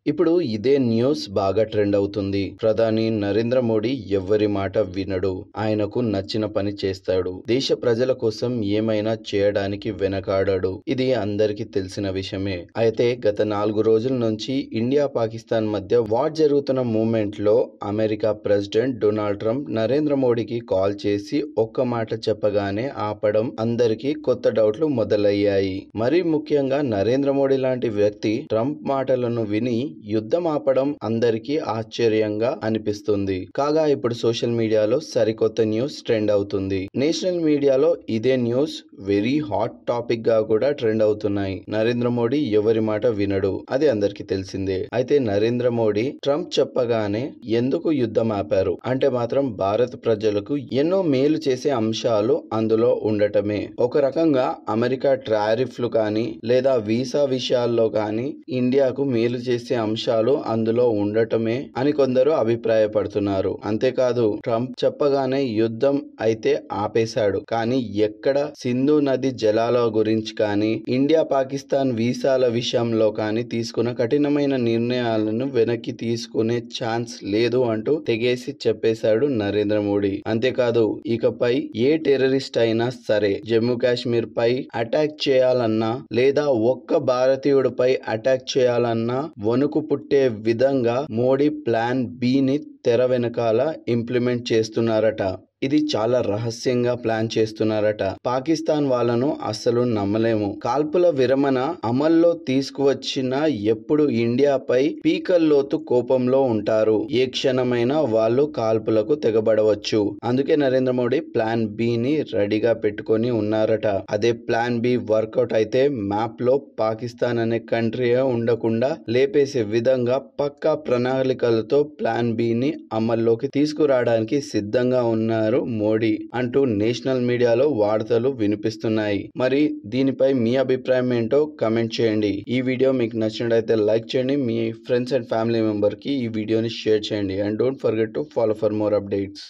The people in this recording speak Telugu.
ఇప్పుడు ఇదే న్యూస్ బాగా ట్రెండ్ అవుతుంది. ప్రధాని నరేంద్ర మోడీ ఎవ్వరి మాట వినడు. ఆయనకు నచ్చిన పని చేస్తాడు. దేశ ప్రజల కోసం ఏమైనా చేయడానికి వెనకాడడు. ఇది అందరికీ తెలిసిన విషయమే. అయితే గత 4 రోజుల నుంచి ఇండియా పాకిస్తాన్ మధ్య వార్ జరుగుతున్న మూమెంట్ లో America president Donald Trump Narendra మోడీకి కాల్ చేసి ఒక్క మాట చెప్పగానే ఆపడం అందరికీ కొత్త డౌట్లు మొదలయ్యాయి. మరీ ముఖ్యంగా నరేంద్ర మోడీ లాంటి వ్యక్తి ట్రంప్ మాటలను విని యుద్ధం ఆపడం అందరికీ ఆశ్చర్యంగా అనిపిస్తుంది. కాగా ఇప్పుడు సోషల్ మీడియాలో సరికొత్త న్యూస్ ట్రెండ్ అవుతుంది. నేషనల్ మీడియాలో ఇదే న్యూస్ వెరీ హాట్ టాపిక్ గా కూడా ట్రెండ్ అవుతున్నాయి. నరేంద్ర మోడీ ఎవరి మాట వినడు, అది అందరికీ తెలిసిందే. అయితే నరేంద్ర మోడీ ట్రంప్ చెప్పగానే ఎందుకు యుద్ధం ఆపారు అంటే మాత్రం భారత ప్రజలకు ఎన్నో మేలు చేసే అంశాలు అందులో ఉండటమే. ఒక రకంగా అమెరికా టారిఫ్లు కానీ లేదా వీసా విషయాల్లో కానీ ఇండియాకు మేలు చేసే అంశాలు అందులో ఉండటమే అని కొందరు అభిప్రాయపడుతున్నారు. అంతేకాదు ట్రంప్ చెప్పగానే యుద్ధం అయితే ఆపేశాడు, కానీ ఎక్కడ సింధు నది జలాల గురించి కానీ ఇండియా పాకిస్తాన్ వీసాల విషయంలో కానీ తీసుకున్న కఠినమైన నిర్ణయాలను వెనక్కి తీసుకునే ఛాన్స్ లేదు అంటూ తెగేసి చెప్పేశాడు నరేంద్ర మోడీ. అంతేకాదు ఇకపై ఏ టెర్రరిస్ట్ అయినా సరే జమ్మూ కాశ్మీర్ పై అటాక్ చేయాలన్నా లేదా ఒక్క భారతీయుడిపై అటాక్ చేయాలన్నా వణుకు పుట్టే విధంగా మోడీ ప్లాన్ బి ని తెర వెనకాల ఇంప్లిమెంట్ చేస్తున్నారట. ఇది చాలా రహస్యంగా ప్లాన్ చేస్తున్నారట. పాకిస్తాన్ వాళ్ళను అస్సలు నమ్మలేము. కాల్పుల విరమణ అమల్లో తీసుకువచ్చిన ఎప్పుడు ఇండియాపై పీకల్లోతు కోపంలో ఉంటారు. ఏ క్షణమైనా వాళ్ళు కాల్పులకు తెగబడవచ్చు. అందుకే నరేంద్ర మోడీ ప్లాన్ బి ని రెడీగా పెట్టుకొని ఉన్నారట. అదే ప్లాన్ బి వర్కౌట్ అయితే మ్యాప్ లో పాకిస్తాన్ అనే కంట్రీ ఉండకుండా లేపేసే విధంగా పక్కా ప్రణాళికలతో ప్లాన్ బి ని అమల్లోకి తీసుకురావడానికి సిద్ధంగా ఉన్నారు మోడీ అంటూ నేషనల్ మీడియాలో వార్తలు వినిపిస్తున్నాయి. మరి దీనిపై మీ అభిప్రాయం ఏంటో కమెంట్ చేయండి. ఈ వీడియో మీకు నచ్చినట్లయితే లైక్ చేయండి. మీ ఫ్రెండ్స్ అండ్ ఫ్యామిలీ మెంబర్ కి ఈ వీడియోని షేర్ చేయండి. And don't forget to follow for more updates.